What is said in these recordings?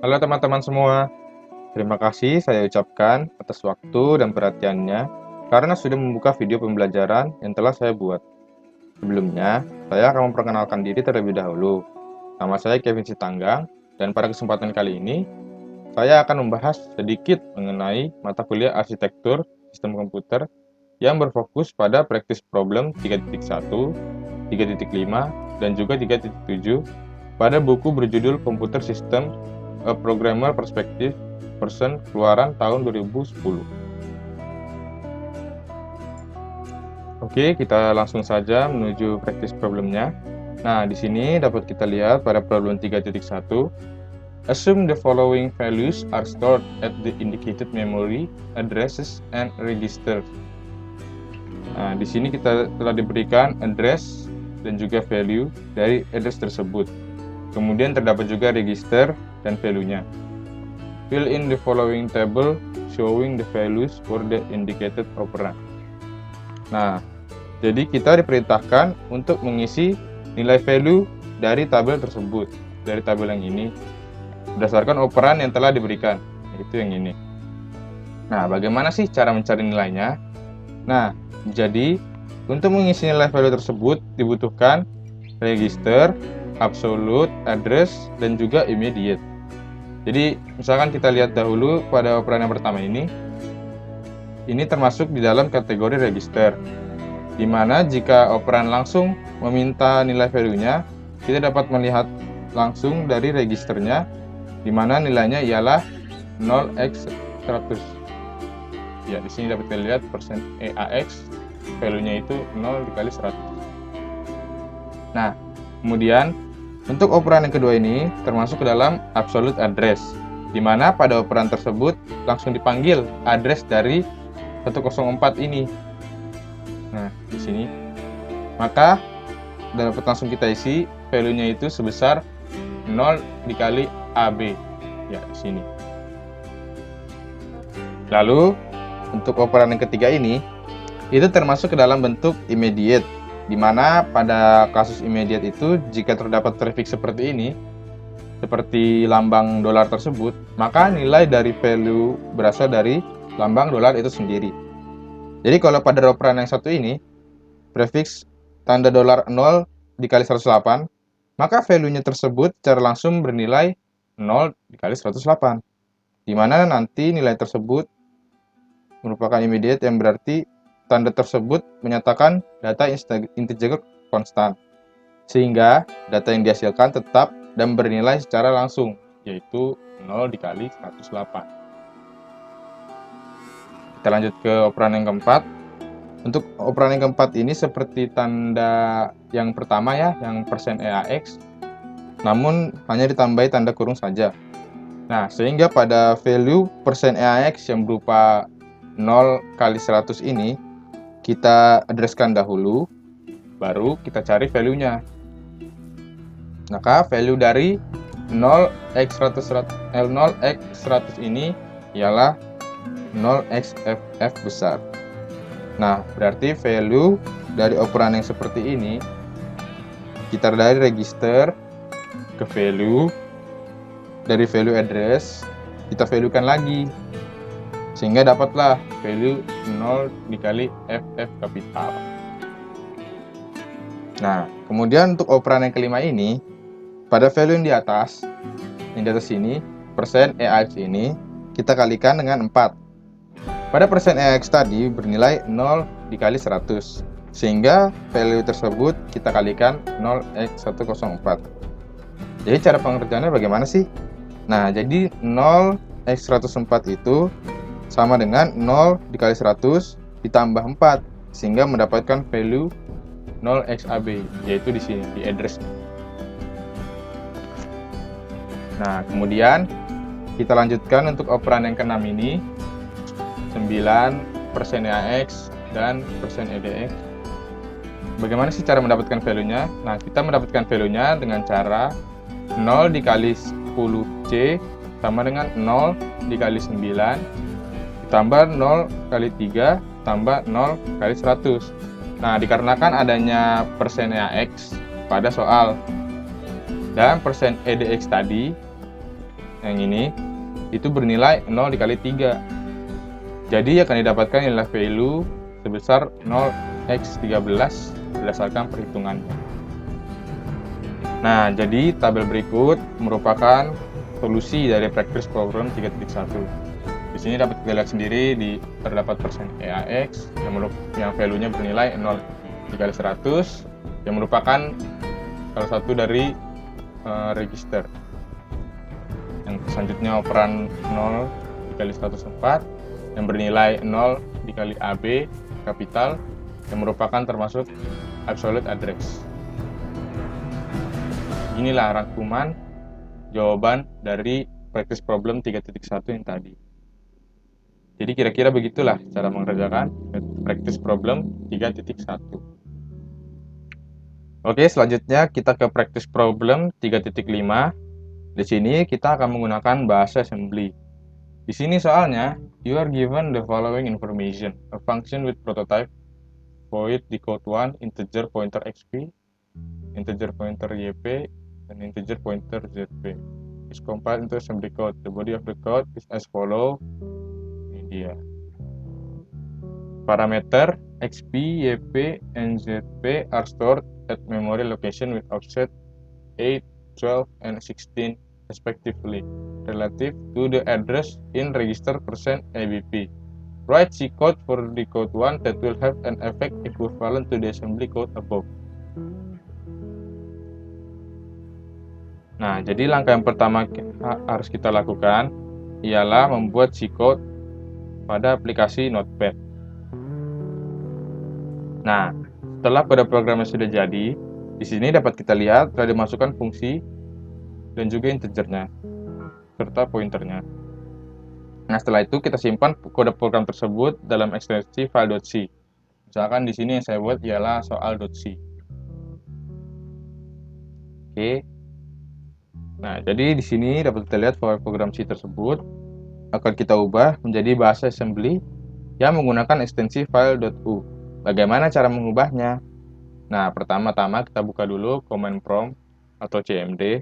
Halo teman-teman semua, terima kasih saya ucapkan atas waktu dan perhatiannya karena sudah membuka video pembelajaran yang telah saya buat. Sebelumnya, saya akan memperkenalkan diri terlebih dahulu. Nama saya Kevin Sitanggang, dan pada kesempatan kali ini, saya akan membahas sedikit mengenai mata kuliah arsitektur sistem komputer yang berfokus pada practice problem 3.1, 3.5, dan juga 3.7 pada buku berjudul Computer System A Programmer Perspective Version keluaran tahun 2010. Oke, kita langsung saja menuju practice problemnya. Nah, di sini dapat kita lihat pada problem 3.1. Assume the following values are stored at the indicated memory addresses and registers. Nah, di sini kita telah diberikan address dan juga value dari address tersebut. Kemudian terdapat juga register dan value-nya. Fill in the following table showing the values for the indicated operand. Nah, jadi kita diperintahkan untuk mengisi nilai value dari tabel tersebut, dari tabel yang ini, berdasarkan operan yang telah diberikan, yaitu yang ini. Nah, bagaimana sih cara mencari nilainya? Nah, jadi untuk mengisi nilai value tersebut dibutuhkan register, absolute, address, dan juga immediate. Jadi, misalkan kita lihat dahulu pada operan yang pertama ini termasuk di dalam kategori register, di mana jika operan langsung meminta nilai value-nya, kita dapat melihat langsung dari registernya, di mana nilainya ialah 0x100. Ya, di sini dapat kita lihat %EAX, value-nya itu 0 dikali 100. Nah, kemudian untuk operan yang kedua ini termasuk ke dalam absolute address, di mana pada operan tersebut langsung dipanggil address dari 104 ini. Nah, di sini. Maka dapat langsung kita isi value-nya itu sebesar 0 dikali AB. Ya, di sini. Lalu, untuk operan yang ketiga ini, itu termasuk ke dalam bentuk immediate, di mana pada kasus immediate itu jika terdapat prefix seperti ini, seperti lambang dolar tersebut, maka nilai dari value berasal dari lambang dolar itu sendiri. Jadi kalau pada operan yang satu ini, prefix tanda dolar 0 dikali 108, maka value-nya tersebut secara langsung bernilai 0 dikali 108, di mana nanti nilai tersebut merupakan immediate yang berarti tanda tersebut menyatakan data integer konstan, sehingga data yang dihasilkan tetap dan bernilai secara langsung, yaitu 0 dikali 108. Kita lanjut ke operan yang keempat. Untuk operan yang keempat ini seperti tanda yang pertama ya, yang %EAX, namun hanya ditambahi tanda kurung saja. Nah, sehingga pada value %EAX yang berupa 0 kali 100 ini, kita addresskan dahulu, baru kita cari value-nya. Maka value dari 0x100 ini ialah 0xFF besar. Nah, berarti value dari operan yang seperti ini, kita dari register ke value, dari value address, kita valuekan lagi, sehingga dapatlah value 0 dikali FF kapital. Nah, kemudian untuk operan yang kelima ini, pada value yang di atas ini, %EAX ini, kita kalikan dengan 4. Pada %EAX tadi bernilai 0 dikali 100, sehingga value tersebut kita kalikan 0x104. Jadi cara pengerjaannya bagaimana sih? Nah, jadi 0x104 itu sama dengan 0 dikali 100 ditambah 4, sehingga mendapatkan value 0xAB, yaitu di sini, di address. Nah, kemudian kita lanjutkan untuk operan yang keenam ini, 9 %EAX dan %EDX. Bagaimana sih cara mendapatkan value-nya? Nah, kita mendapatkan value-nya dengan cara 0 dikali 10C sama dengan 0 dikali 9 ditambah 0 kali 3 tambah 0 kali 100. Nah, dikarenakan adanya %EAX pada soal dan %EDX tadi, yang ini, itu bernilai 0 dikali 3. Jadi akan didapatkan nilai value sebesar 0x13 berdasarkan perhitungannya. Nah, jadi tabel berikut merupakan solusi dari practice problem 3.1. Di sini dapat kita lihat sendiri terdapat persen EAX yang value-nya bernilai 0 dikali 100 yang merupakan salah satu dari register. Yang selanjutnya operan 0 dikali 104 yang bernilai 0 dikali AB kapital yang merupakan termasuk absolute address. Inilah rangkuman jawaban dari practice problem 3.1 yang tadi. Jadi kira-kira begitulah cara mengerjakan practice problem 3.1. Oke, selanjutnya kita ke practice problem 3.5. Di sini kita akan menggunakan bahasa assembly. Di sini soalnya, you are given the following information. A function with prototype void decode 1, integer pointer xp, integer pointer yp, dan integer pointer zp. Is compiled into assembly code. The body of the code is as follow. Ini dia. Parameter xp, yp, and zp are stored at memory location with offset 8, 12, and 16 respectively, relative to the address in register %ABP. Write C code for the code 1 that will have an effect equivalent to the assembly code above. Nah, jadi langkah yang pertama harus kita lakukan ialah membuat C code pada aplikasi Notepad. Nah, setelah kode programnya sudah jadi, di sini dapat kita lihat telah dimasukkan fungsi dan juga integernya serta pointernya. Nah, setelah itu kita simpan kode program tersebut dalam ekstensi file.c. Misalkan di sini yang saya buat ialah soal.c. Oke. Nah, jadi di sini dapat kita lihat file program C tersebut akan kita ubah menjadi bahasa assembly yang menggunakan ekstensi file.u. Bagaimana cara mengubahnya? Nah, pertama-tama kita buka dulu command prompt atau CMD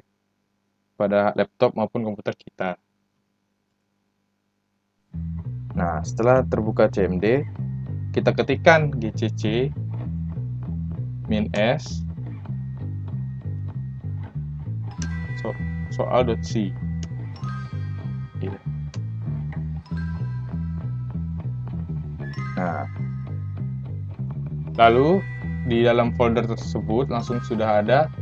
pada laptop maupun komputer kita. Nah, setelah terbuka CMD, kita ketikkan gcc -s soal.c. Nah, lalu di dalam folder tersebut langsung sudah ada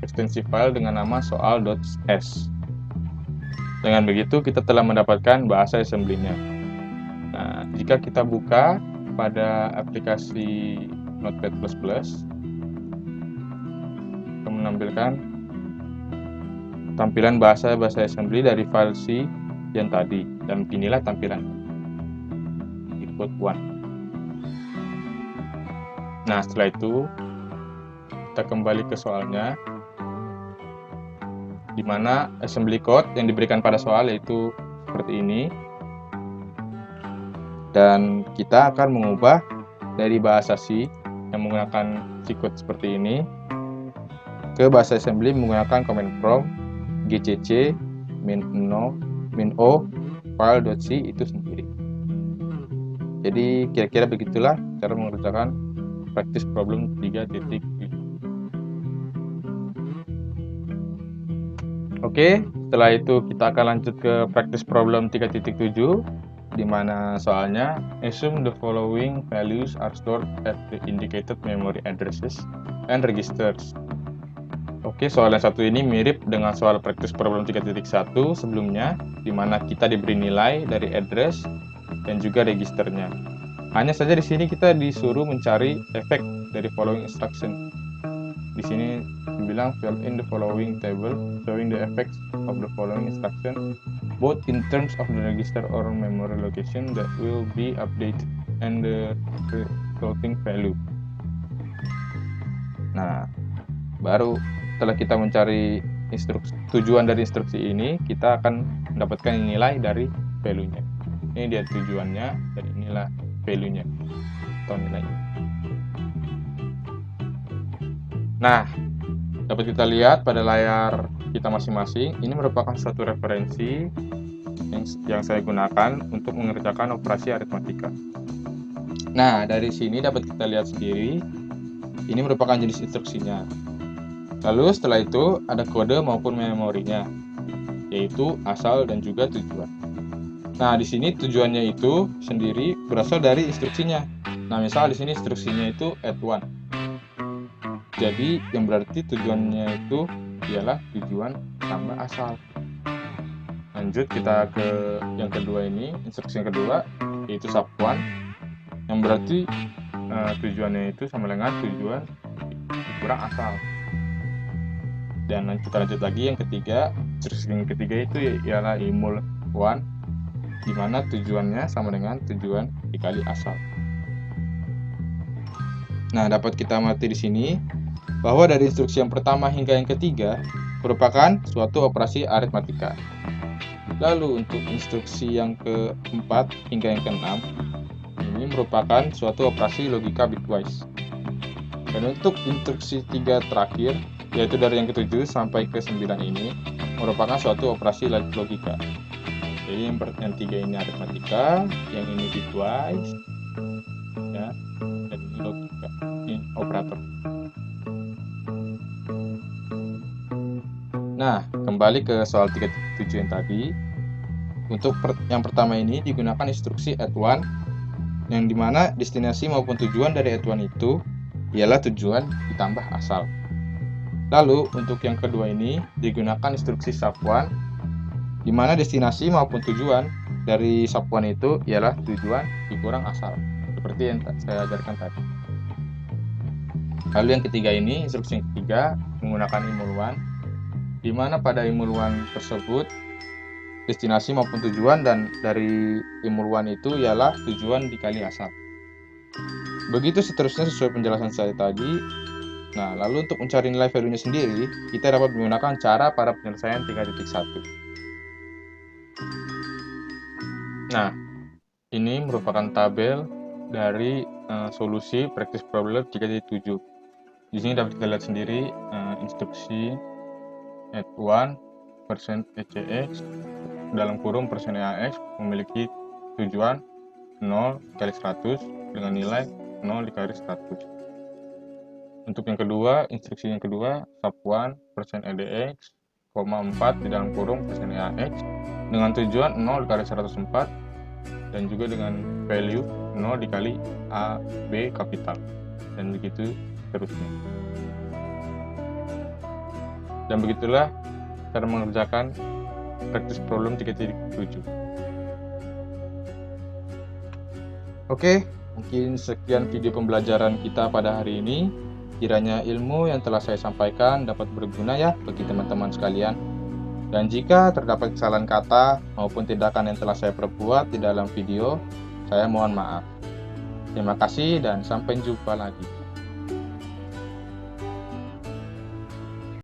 ekstensi file dengan nama soal.s. Dengan begitu kita telah mendapatkan bahasa assembly-nya. Nah, jika kita buka pada aplikasi Notepad++, akan menampilkan tampilan bahasa assembly dari file C yang tadi, dan inilah tampilannya. Input 1. Nah, setelah itu kita kembali ke soalnya, di mana assembly code yang diberikan pada soal yaitu seperti ini, dan kita akan mengubah dari bahasa C yang menggunakan C code seperti ini ke bahasa assembly menggunakan command prompt gcc -o file.c itu sendiri. Jadi kira-kira begitulah cara mengerjakan practice problem 3.5. Oke, setelah itu kita akan lanjut ke practice problem 3.7, di mana soalnya assume the following values are stored at the indicated memory addresses and registers. Oke, soal yang satu ini mirip dengan soal practice problem 3.1 sebelumnya, di mana kita diberi nilai dari address dan juga registernya. Hanya saja di sini kita disuruh mencari efek dari following instruction. Di sini dibilang fill in the following table showing the effects of the following instruction, both in terms of the register or memory location that will be updated and the resulting value. Nah, baru setelah kita mencari tujuan dari instruksi ini, kita akan mendapatkan nilai dari value-nya. Ini dia tujuannya, dan inilah value-nya atau nilainya. Nah, dapat kita lihat pada layar kita masing-masing, ini merupakan suatu referensi yang saya gunakan untuk mengerjakan operasi aritmatika. Nah, dari sini dapat kita lihat sendiri, ini merupakan jenis instruksinya. Lalu setelah itu ada kode maupun memorinya, yaitu asal dan juga tujuan. Nah, di sini tujuannya itu sendiri berasal dari instruksinya. Nah, misal di sini instruksinya itu add one. Jadi, yang berarti tujuannya itu ialah tujuan tambah asal. Lanjut kita ke yang kedua ini, instruksi yang kedua, yaitu sub one, yang berarti tujuannya itu sama dengan tujuan dikurang asal. Dan kita lanjut lagi yang ketiga, instruksi yang ketiga itu ialah imul one, di mana tujuannya sama dengan tujuan dikali asal. Nah, dapat kita amati di sini bahwa dari instruksi yang pertama hingga yang ketiga merupakan suatu operasi aritmatika. Lalu untuk instruksi yang keempat hingga yang keenam ini merupakan suatu operasi logika bitwise. Dan untuk instruksi tiga terakhir, yaitu dari yang ke-7 sampai ke-9 ini merupakan suatu operasi logika. Jadi yang tiga ini aritmatika, yang ini bitwise, ya, dan ini logika, ini operator. Nah, kembali ke soal 3.7 yang tadi. Untuk yang pertama ini digunakan instruksi add one, yang dimana destinasi maupun tujuan dari add one itu ialah tujuan ditambah asal. Lalu untuk yang kedua ini digunakan instruksi sub one, di mana destinasi maupun tujuan dari sub one itu ialah tujuan dikurang asal, seperti yang saya ajarkan tadi. Lalu yang ketiga ini, instruksi yang ketiga menggunakan imul one, di mana pada imul one tersebut destinasi maupun tujuan dan dari imul one itu ialah tujuan dikali asal. Begitu seterusnya sesuai penjelasan saya tadi. Nah, lalu untuk mencari nilai value-nya sendiri, kita dapat menggunakan cara pada penyelesaian 3.1. Nah, ini merupakan tabel dari solusi practice problem 3.7. Di sini dapat kita lihat sendiri instruksi add one %ECX dalam kurung %EAX memiliki tujuan 0 dikali 100 dengan nilai 0 dikali 100. Untuk yang kedua, instruksi yang kedua, sub one %EDX, 4 di dalam kurung %EAX dengan tujuan 0 dikali 104 dan juga dengan value 0 dikali AB kapital, dan begitu seterusnya. Dan begitulah cara mengerjakan practice problem 3.7. Oke, mungkin sekian video pembelajaran kita pada hari ini. Kiranya ilmu yang telah saya sampaikan dapat berguna ya bagi teman-teman sekalian. Dan jika terdapat kesalahan kata maupun tindakan yang telah saya perbuat di dalam video, saya mohon maaf. Terima kasih dan sampai jumpa lagi.